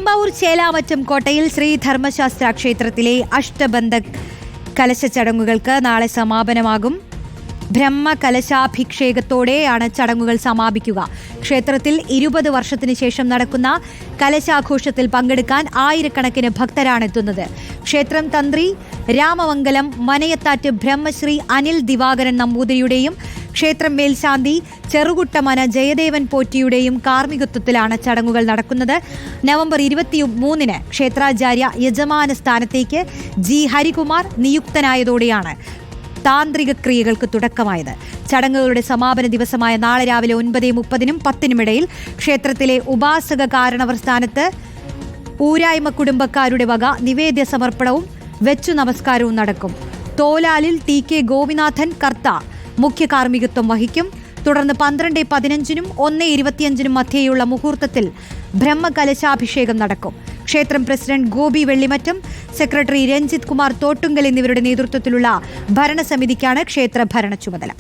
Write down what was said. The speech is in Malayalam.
പെരുമ്പാവൂർ ചേലാമറ്റം കോട്ടയിൽ ശ്രീ ധർമ്മശാസ്ത്ര ക്ഷേത്രത്തിലെ അഷ്ടബന്ധ കലശ ചടങ്ങുകൾക്ക് നാളെ സമാപനമാകും. ബ്രഹ്മകലശാഭിഷേകത്തോടെയാണ് ചടങ്ങുകൾ സമാപിക്കുക. ക്ഷേത്രത്തിൽ 20 വർഷത്തിന് ശേഷം നടക്കുന്ന കലശാഘോഷത്തിൽ പങ്കെടുക്കാൻ ആയിരക്കണക്കിന് ഭക്തരാണെത്തുന്നത്. ക്ഷേത്രം തന്ത്രി രാമമംഗലം മനയത്താറ്റ് ബ്രഹ്മശ്രീ അനിൽ ദിവാകരൻ നമ്പൂതിരിയുടെയും ക്ഷേത്രം മേൽശാന്തി ചെറുകുട്ടമന ജയദേവൻ പോറ്റിയുടെയും കാർമ്മികത്വത്തിലാണ് ചടങ്ങുകൾ നടക്കുന്നത്. നവംബർ 23-ന് ക്ഷേത്രാചാര്യ യജമാന സ്ഥാനത്തേക്ക് ജി ഹരികുമാർ നിയുക്തനായതോടെയാണ് താന്ത്രിക ക്രിയകൾക്ക് തുടക്കമായത്. ചടങ്ങുകളുടെ സമാപന ദിവസമായ നാളെ രാവിലെ 9:30-നും 10-നും ഇടയിൽ ക്ഷേത്രത്തിലെ ഉപാസക കാരണവർ സ്ഥാനത്ത് ഊരായ്മ കുടുംബക്കാരുടെ വക നിവേദ്യ സമർപ്പണവും വെച്ചു നമസ്കാരവും നടക്കും. തോലാലിൽ ടി കെ ഗോപിനാഥൻ കർത്ത മുഖ്യ കാർമ്മികത്വം വഹിക്കും. തുടർന്ന് 12:15-നും 1:25-നും മധ്യേയുള്ള മുഹൂർത്തത്തിൽ ബ്രഹ്മകലശാഭിഷേകം നടക്കും. ക്ഷേത്രം പ്രസിഡന്റ് ഗോപി വെള്ളിമറ്റം, സെക്രട്ടറി രഞ്ജിത് കുമാർ തോട്ടുങ്കൽ എന്നിവരുടെ നേതൃത്വത്തിലുള്ള ഭരണസമിതിക്കാണ് ക്ഷേത്ര ഭരണ ചുമതല.